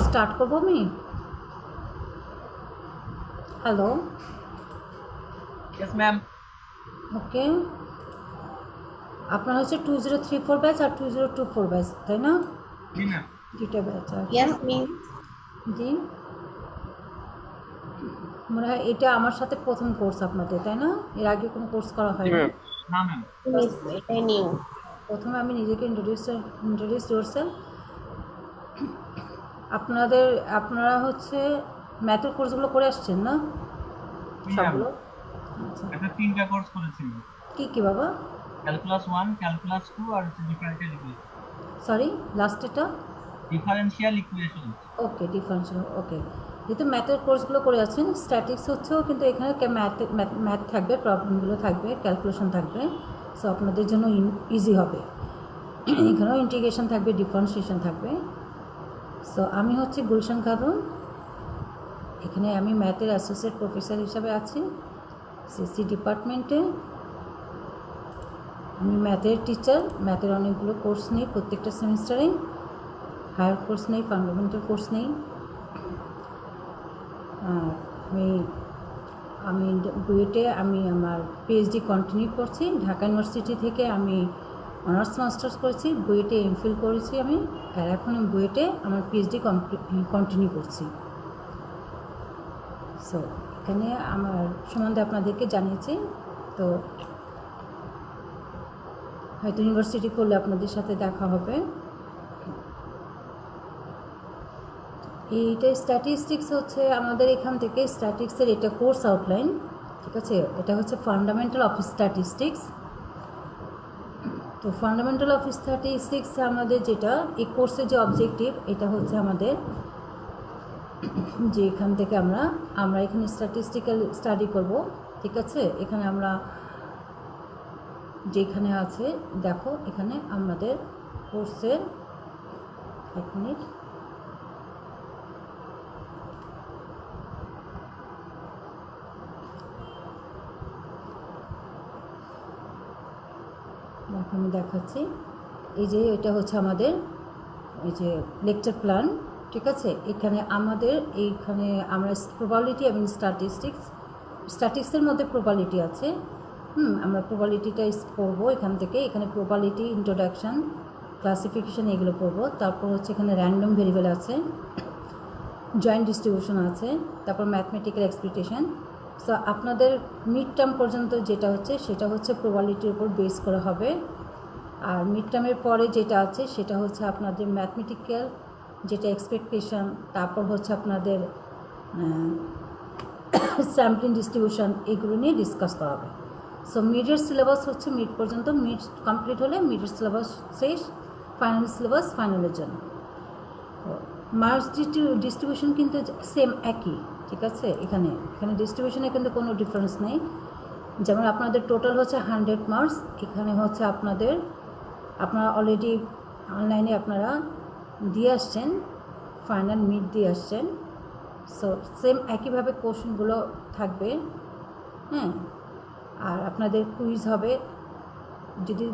Start করবো আমি। Hello, Yes, ma'am. ওকে। আপনার হচ্ছে 2034 ব্যাচ আর 2024 ব্যাচ, তাই না? জি ম্যাম। দুইটা ব্যাচ আছে। Yes, miss. জি, মনে হয় এটা আমার সাথে প্রথম কোর্স আপনাদের, তাই না? এর আগে কোনো কোর্স করা জি হয়নি। ম্যাম। না ম্যাম। Miss, এটাই নিউ। প্রথমে আমি নিজেকে ইন্ট্রোডিউস ইয়োরসেলফ। আপনারা হচ্ছে ম্যাথের কোর্সগুলো করে আসছেন না জি ম্যাম। সবগুলো? আচ্ছা, একটা 3টা কোর্স করেছি। কী কী বাবা? ক্যালকুলাস 1, ক্যালকুলাস 2 আর ডিফারেনশিয়াল ইকুয়েশন। সরি, লাস্টেরটা? Differential equation. Okay, differential, okay. যেহেতু ম্যাথের কোর্সগুলো করে আছেন, স্ট্যাটিক্স হচ্ছেও কিন্তু এখানে ম্যাথ থাকবে, প্রবলেমগুলো থাকবে, ক্যালকুলেশন থাকবে। সো আপনাদের জন্য ইজি হবে। এখানেও ইন্টিগ্রেশন থাকবে, ডিফারেন্সিয়েশন থাকবে। সো আমি হচ্ছে গুলশান খাতুন, এখানে আমি ম্যাথের অ্যাসোসিয়েট প্রফেসর হিসাবে আছি সিসি ডিপার্টমেন্টে। আমি ম্যাথের টিচার, ম্যাথের অনেকগুলো কোর্স নিই প্রত্যেকটা সেমিস্টারে। হায়ার কোর্স নেই, ফান্ডামেন্টাল কোর্স নেই। আমি আমি বুয়েটে আমি আমার পিএইচডি কন্টিনিউ করছি। ঢাকা ইউনিভার্সিটি থেকে আমি অনার্স মাস্টার্স করেছি, বুয়েটে এমফিল করেছি আমি, আর এখন আমি বুয়েটে আমার পিএইচডি কন্টিনিউ করছি। সো এখানে আমার সম্বন্ধে আপনাদেরকে জানিয়েছি। তো হয়তো ইউনিভার্সিটি করলে আপনাদের সাথে দেখা হবে। এইটা স্ট্যাটিস্টিক্স হচ্ছে আমাদের এখান থেকে স্ট্যাটিক্সের এটা কোর্স আউটলাইন, ঠিক আছে? এটা হচ্ছে ফান্ডামেন্টাল অফ স্ট্যাটিস্টিক্স। তো ফান্ডামেন্টাল অফ স্ট্যাটিস্টিক্স আমাদের যেটা এই কোর্সের যে অবজেক্টিভ, এটা হচ্ছে আমাদের যে এখান থেকে আমরা এখানে স্ট্যাটিস্টিক্যাল স্টাডি করব, ঠিক আছে? এখানে আমরা যেখানে আছে দেখো, এখানে আমাদের কোর্সের, এক মিনিট, আমি দেখাচ্ছি। এই যে এটা হচ্ছে আমাদের এই যে লেকচার প্ল্যান, ঠিক আছে? এখানে এইখানে আমরা প্রবাবিলিটি এবং স্ট্যাটিক্সের মধ্যে প্রবাবিলিটি আছে। আমরা প্রবাবিলিটিটা পড়বো এখান থেকে। এখানে প্রবাবিলিটি, ইন্ট্রোডাকশান, ক্লাসিফিকেশান এগুলো পড়বো। তারপর হচ্ছে এখানে র্যান্ডম ভেরিয়েবল আছে, জয়েন্ট ডিস্ট্রিবিউশন আছে, তারপর ম্যাথমেটিক্যাল এক্সপ্লিটেশন। সো আপনাদের মিড টার্ম পর্যন্ত যেটা হচ্ছে সেটা হচ্ছে প্রবাবিলিটির উপর বেস করা হবে। আর মিড টার্মের পরে যেটা আছে সেটা হচ্ছে আপনাদের ম্যাথমেটিক্যাল, যেটা এক্সপেকটেশন, তারপর হচ্ছে আপনাদের স্যাম্পলিং ডিস্ট্রিবিউশন, এগুলো নিয়ে ডিসকাস করা হবে। সো মিডের সিলেবাস হচ্ছে মিড পর্যন্ত, মিড কমপ্লিট হলে মিডের সিলেবাস শেষ, ফাইনাল সিলেবাস ফাইনালের জন্য। মার্কস ডিস্ট্রিবিউশন কিন্তু সেম একই, ঠিক আছে? এখানে ডিস্ট্রিবিউশনে কিন্তু কোনো ডিফারেন্স নেই। যেমন আপনাদের টোটাল হচ্ছে 100 মার্কস, এখানে হচ্ছে আপনারা অলরেডি অনলাইনে আপনারা দিয়ে আসছেন, ফাইনাল মিড দিয়ে আসছেন। সো সেম একইভাবে কোশ্চেনগুলো থাকবে, হ্যাঁ। আর আপনাদের কুইজ হবে, যদি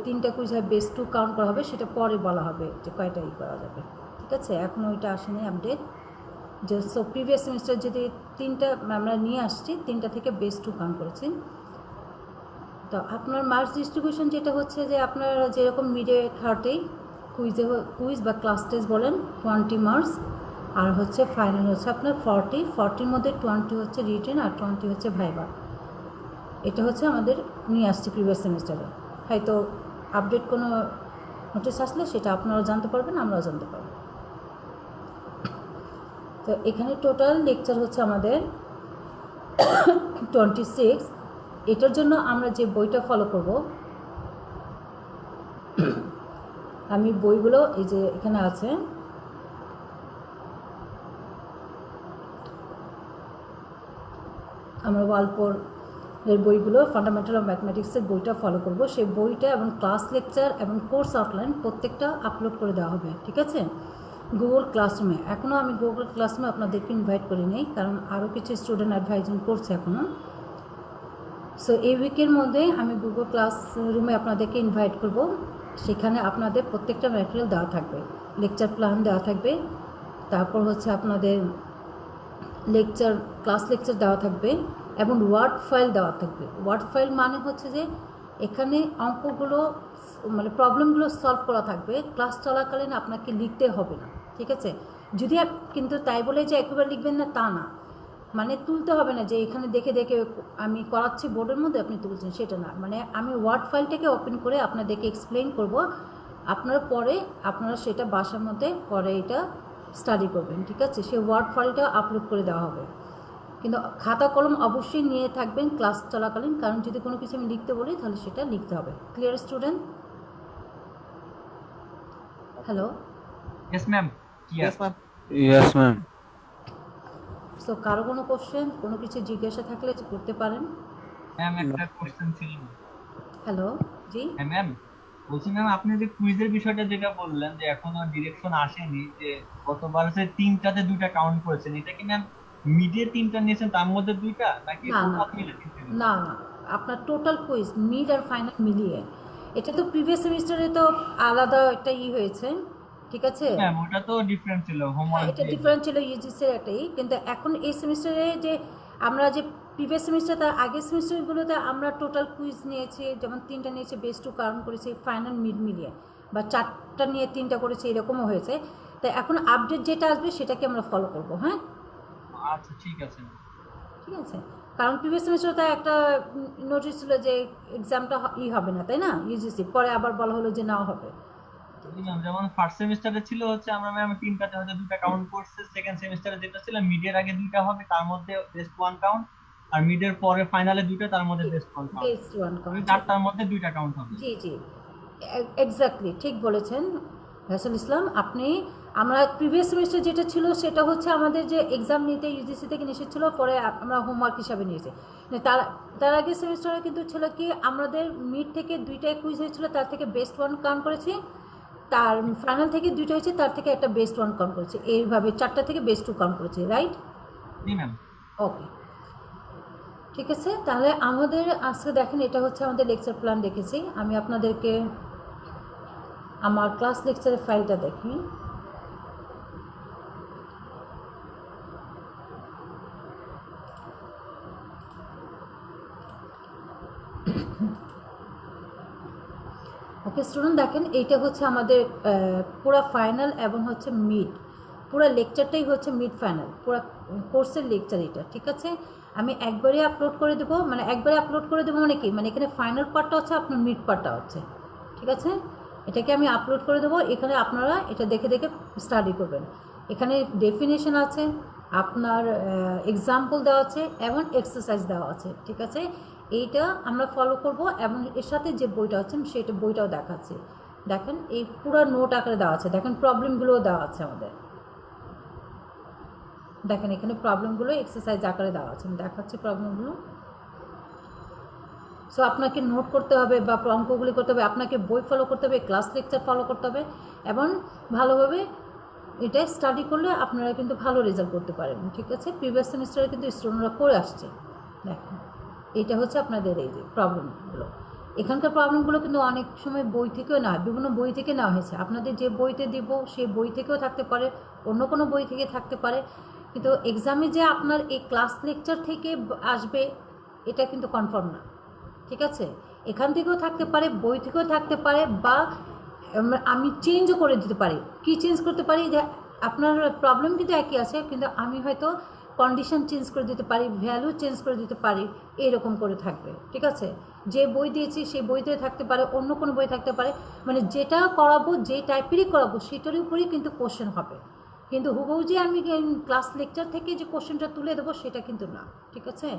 3টা কুইজ হয়, বেস 2 কাউন্ট করা হবে, সেটা পরে বলা হবে যে কয়টা করা যাবে, ঠিক আছে? এখনও ওইটা আসেনি আপডেট। যে সো প্রিভিয়াস সেমিস্টার যদি 3টা আমরা নিয়ে আসছি, 3টা থেকে বেস 2 কাউন্ট করেছি। তো আপনার মার্কস ডিস্ট্রিবিউশন যেটা হচ্ছে যে আপনারা যেরকম মিডে 30, কুইজ বা ক্লাস টেস্ট বলেন 20 মার্কস, আর হচ্ছে ফাইনাল হচ্ছে আপনার 40-40-র মধ্যে 20 হচ্ছে রিটেন আর 20 হচ্ছে ভাইবা। এটা হচ্ছে আমাদের নিয়ে আসছে প্রিভিয়াস সেমিস্টারে। হয়তো আপডেট কোনো নোটিস আসলে সেটা আপনারাও জানতে পারবেন, আমরাও জানতে পারবো। তো এখানে টোটাল লেকচার হচ্ছে আমাদের 26। এটার জন্য আমরা যে বইটা ফলো করব, আমি বইগুলো এই যে এখানে আছে, আমরা ওয়ালপোরের বইগুলো, ফান্ডামেন্টাল অফ ম্যাথমেটিক্সের বইটা ফলো করব। সেই বইটা এবং ক্লাস লেকচার এবং কোর্স আউটলাইন প্রত্যেকটা আপলোড করে দেওয়া হবে, ঠিক আছে? গুগল ক্লাসরুমে। এখনও আমি গুগল ক্লাসরুমে আপনাদেরকে ইনভাইট করি নেই, কারণ আরও কিছু স্টুডেন্ট অ্যাডভাইজিং করছে এখনও। সো এই উইকের মধ্যে আমি গুগল ক্লাসরুমে আপনাদেরকে ইনভাইট করব। সেখানে আপনাদের প্রত্যেকটা ম্যাটেরিয়াল দেওয়া থাকবে, লেকচার প্ল্যান দেওয়া থাকবে, তারপর হচ্ছে আপনাদের লেকচার, ক্লাস লেকচার দেওয়া থাকবে এবং ওয়ার্ড ফাইল দেওয়া থাকবে। ওয়ার্ড ফাইল মানে হচ্ছে যে এখানে অঙ্কগুলো মানে প্রবলেমগুলো সলভ করা থাকবে, ক্লাস চলাকালীন আপনাকে লিখতে হবে না, ঠিক আছে? যদি কিন্তু তাই বলে যে একেবারে লিখবেন না তা না, মানে তুলতে হবে না যে এখানে দেখে দেখে আমি করাচ্ছি বোর্ডের মধ্যে আপনি তুলছেন, সেটা না। মানে আমি ওয়ার্ড ফাইলটাকে ওপেন করে আপনাদেরকে এক্সপ্লেন করব, আপনারা পরে আপনারা সেটা বাসার মধ্যে পরে এটা স্টাডি করবেন, ঠিক আছে? সেই ওয়ার্ড ফাইলটা আপলোড করে দেওয়া হবে। কিন্তু খাতা কলম অবশ্যই নিয়ে থাকবেন ক্লাস চলাকালীন, কারণ যদি কোনো কিছু আমি লিখতে বলি তাহলে সেটা লিখতে হবে। Clear student? Hello, Yes, ma'am. Clear. Yes, ma'am. Yes, ma'am. So কারো কোনো কোশ্চেন, কোনো কিছু জিজ্ঞাসা থাকলে করতে পারেন। ম্যাম একটা কোশ্চেন ছিল। হ্যালো, জি। হ্যাঁ ম্যাম, বলছি ম্যাম আপনি যে কুইজের বিষয়টা যেটা বললেন যে এখনো ডিরেকশন আসেনি, যে গতবার যে তিনটাতে দুইটা কাউন্ট করেছেন, এটা কি ম্যাম মিডে তিনটা নিয়েছেন তার মধ্যে দুইটা নাকি না, না। টোটাল মিলে তিনটা নিয়েছেন? না না, আপনার টোটাল কুইজ মিড আর ফাইনাল মিলিয়ে। এটা তো প্রিভিয়াস সেমিস্টারে তো আলাদা একটা হয়েছে, ঠিক আছে? ম্যাম ওটা তো ডিফারেন্ট ছিল হ্যাঁ, হোমওয়ার্ক এটা ডিফারেন্ট ছিল ইউজিসির একটাই, কিন্তু এখন এই সেমিস্টারে যে আমরা যে প্রিভিয়াস সেমিস্টার তার আগের সেমিস্টারগুলোতে আমরা টোটাল কুইজ নিয়েছি, যেমন 3টা নিয়েছি, বেস টু কাউন্ট করেছি, ফাইনাল মিড মিলিয়ে, বা 4টা নিয়ে 3টা করেছি, এরকমও হয়েছে। তাই এখন আপডেট যেটা আসবে সেটাকে আমরা ফলো করব। হ্যাঁ, আচ্ছা ঠিক আছে ma'am। ঠিক আছে। কারণ প্রিভিয়াস সেমিস্টারে একটা নোটিশ ছিল যে এক্সামটা হবে না, তাই না? ইউজিসি পরে আবার বলা হলো যে নাও হবে। জি ম্যাম, যেমন ফার্স্ট সেমিস্টারে ছিল হচ্ছে আমরা ম্যাম তিনটাতে হয়তো দুইটা কাউন্ট করছে, সেকেন্ড সেমিস্টারে যেটা ছিল মিডের আগে দুইটা হবে তার মধ্যে বেস্ট ওয়ান কাউন্ট, আর মিডের পরে ফাইনালে দুইটা তার মধ্যে best one count, best one count, চারটার মধ্যে দুইটা কাউন্ট হবে। জি জি, এক্স্যাক্টলি ঠিক বলেছেন রাসেল ইসলাম আপনি। আমরা প্রিভিয়াস সেমিস্টার যেটা ছিল সেটা হচ্ছে আমাদের যে এক্সাম নিতে ইউজিসি থেকে নিষেধ পরে আমরা হোমওয়ার্ক হিসাবে নিয়েছি। তার তার আগে সেমিস্টারে কিন্তু ছিল কি আমাদের মিড থেকে 2টা কুইজ হয়েছিল, তার থেকে বেস্ট ওয়ান কাউন্ট করেছি, তার ফাইনাল থেকে 2টা হয়েছে, তার থেকে একটা বেস্ট ওয়ান কাউন্ট করেছি, এইভাবে 4টা থেকে বেস্ট 2 কাউন্ট করেছি, রাইট? জি ম্যাম। ওকে, ঠিক আছে। তাহলে আমাদের আজকে দেখেন এটা হচ্ছে আমাদের লেকচার প্ল্যান দেখেছি। আমি আপনাদেরকে আমার ক্লাস লেকচারের ফাইলটা দেখি। ওকে স্টুডেন্ট, দেখেন এইটা হচ্ছে আমাদের পুরো ফাইনাল এবং হচ্ছে মিড, পুরো লেকচারটাই হচ্ছে মিড ফাইনাল, পুরো কোর্সের লেকচার এটা, ঠিক আছে? আমি একবারে আপলোড করে দেবো, মানে একবারে আপলোড করে দেবো মানে কি, মানে এখানে ফাইনাল পার্টটা হচ্ছে, আপনার মিড পার্টটা হচ্ছে, ঠিক আছে? এটাকে আমি আপলোড করে দেবো, এখানে আপনারা এটা দেখে দেখে স্টাডি করবেন। এখানে ডেফিনেশন আছে, আপনার এক্সাম্পল দেওয়া আছে এবং এক্সারসাইজ দেওয়া আছে, ঠিক আছে? এইটা আমরা ফলো করব এবং এর সাথে যে বইটা আছে সেটা বইটাও দেখাচ্ছি। দেখেন এই পুরো নোট আকারে দেওয়া আছে, দেখেন প্রবলেমগুলোও দেওয়া আছে আমাদের, দেখেন এখানে প্রবলেমগুলো এক্সারসাইজ আকারে দেওয়া আছে, আমি দেখাচ্ছি প্রবলেমগুলো। সো আপনাকে নোট করতে হবে বা অঙ্কগুলি করতে হবে, আপনাকে বই ফলো করতে হবে, ক্লাস লেকচার ফলো করতে হবে এবং ভালোভাবে এটা স্টাডি করলে আপনারা কিন্তু ভালো রেজাল্ট করতে পারেন, ঠিক আছে? প্রিভিয়াস সেমিস্টারে কিন্তু স্টুডেন্টরা করে আসছে। দেখেন এইটা হচ্ছে আপনাদের এই যে প্রবলেমগুলো, এখানকার প্রবলেমগুলো কিন্তু অনেক সময় বই থেকেও না, বিভিন্ন বই থেকে নেওয়া হয়েছে। আপনাদের যে বইতে দেব সেই বই থেকেও থাকতে পারে, অন্য কোনো বই থেকে থাকতে পারে, কিন্তু এক্সামে যে আপনার এই ক্লাস লেকচার থেকে আসবে এটা কিন্তু কনফার্ম না, ঠিক আছে? এখান থেকেও থাকতে পারে, বই থেকেও থাকতে পারে, বা আমি চেঞ্জও করে দিতে পারি। কি চেঞ্জ করতে পারি, যে আপনার প্রবলেম কিন্তু একই আছে কিন্তু আমি হয়তো কন্ডিশন চেঞ্জ করে দিতে পারি, ভ্যালু চেঞ্জ করে দিতে পারি, এরকম করে থাকবে, ঠিক আছে? যে বই দিয়েছি সেই বইতে থাকতে পারে, অন্য কোনো বই থাকতে পারে, মানে যেটা করাবো যে টাইপেরই করাবো সেটার উপরেই কিন্তু কোশ্চেন হবে, কিন্তু হুবহু যে আমি ক্লাস লেকচার থেকে যে কোশ্চেনটা তুলে দেবো সেটা কিন্তু না, ঠিক আছে?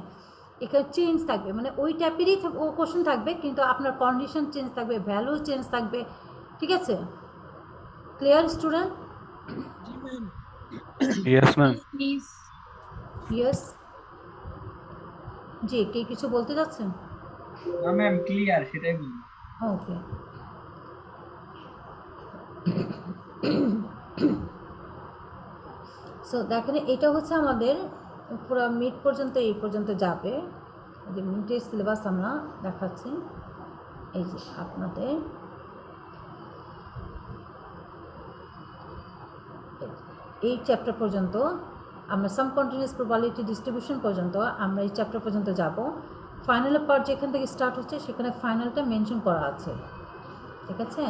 এখানে চেঞ্জ থাকবে, মানে ওই টাইপেরই কোশ্চেন থাকবে কিন্তু আপনার কন্ডিশন চেঞ্জ থাকবে, ভ্যালু চেঞ্জ থাকবে, ঠিক আছে? Clear student? Yes, ma'am. Yes, জি, কে কিছু বলতে যাচ্ছেন? না ম্যাম ক্লিয়ার, সেটাই বললাম। ওকে, সো দেখেন এটা হচ্ছে আমাদের পুরো মিড পর্যন্ত, এই পর্যন্ত যাবে যে মিডের সিলেবাস আমরা দেখাচ্ছি। এই যে আপনাদের এই চ্যাপ্টার পর্যন্ত আমরা সাম কন্টিনিউয়াস প্রবাবিলিটি ডিস্ট্রিবিউশন পর্যন্ত আমরা এই চ্যাপ্টার পর্যন্ত যাব। ফাইনালের পার্ট যেখান থেকে স্টার্ট হচ্ছে সেখানে ফাইনালটা মেনশন করা আছে, ঠিক আছে?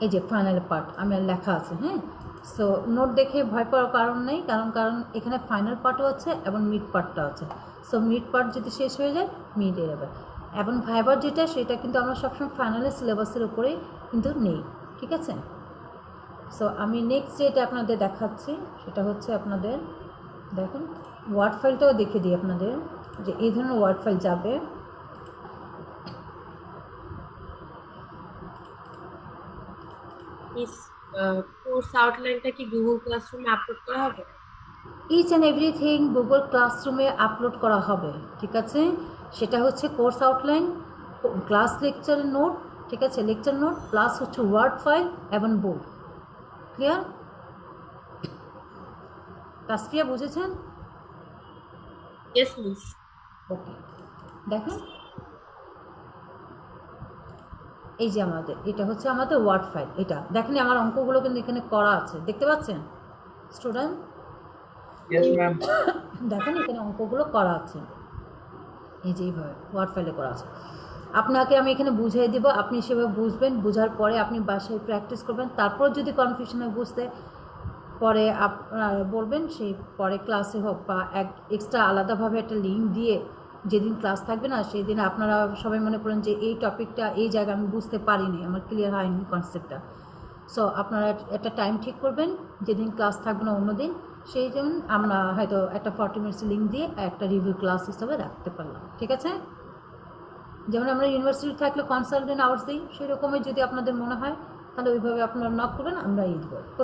এই যে ফাইনাল পার্ট আমার লেখা আছে, হ্যাঁ। সো নোট দেখে ভয় পাওয়ার কারণ নেই, কারণ এখানে ফাইনাল পার্টও আছে এবং মিড পার্টটা আছে। সো মিড পার্ট যদি শেষ হয়ে যায় মিড এ যাবে। এবং ভাইবার যেটা সেটা কিন্তু আমরা সবসময় ফাইনালের সিলেবাসের উপরেই কিন্তু নেই, ঠিক আছে? সো আমি নেক্সট যেটা আপনাদের দেখাচ্ছি সেটা হচ্ছে আপনাদের দেখুন ওয়ার্ড ফাইলটাও দেখে দিই আপনাদের যে এই ধরনের ওয়ার্ড ফাইল যাবে। কোর্স আউটলাইনটা কি গুগল ক্লাসরুমে আপলোড করা হবে? ইচ অ্যান্ড এভরিথিং গুগল ক্লাসরুমে আপলোড করা হবে, ঠিক আছে? সেটা হচ্ছে কোর্স আউটলাইন, ক্লাস লেকচারের নোট, ঠিক আছে, লেকচার নোট প্লাস হচ্ছে ওয়ার্ড ফাইল এবং বোর্ড। ক্লিয়ার? তাসফিয়া বুঝেছেন? Yes miss. ওকে, দেখুন এই যে আমাদের এটা হচ্ছে আমাদের ওয়ার্ড ফাইল। এটা দেখেন আমার অঙ্কগুলো কিন্তু এখানে করা আছে, দেখতে পাচ্ছেন স্টুডেন্ট? Yes ma'am. দেখেন এখানে অঙ্কগুলো করা আছে, এই যে এইভাবে ওয়ার্ড ফাইলে করা আছে। আপনাকে আমি এখানে বুঝিয়ে দেব, আপনি সেভাবে বুঝবেন, বোঝার পরে আপনি বাসায় প্র্যাকটিস করবেন। তারপর যদি কনফিউশনে বুঝতে পরে আপনার বলবেন, সেই পরে ক্লাসে হোক বা এক্সট্রা আলাদাভাবে একটা লিঙ্ক দিয়ে যেদিন ক্লাস থাকবে না সেই দিন আপনারা সবাই মনে করেন যে এই টপিকটা এই জায়গায় আমি বুঝতে পারিনি, আমার ক্লিয়ার হয়নি কনসেপ্টটা। সো আপনারা একটা টাইম ঠিক করবেন যেদিন ক্লাস থাকবে না অন্য দিন, সেই জন্য আমরা হয়তো একটা 40 মিনিটস লিঙ্ক দিয়ে একটা রিভিউ ক্লাস হিসাবে রাখতে পারলাম, ঠিক আছে? যেমন আমরা ইউনিভার্সিটি থাকলে কনসালটেন্ট আওয়ার্স দিই, সেই রকমই যদি আপনাদের মনে হয় তাহলে ওইভাবে আপনারা নক করবেন, আমরা দেবো।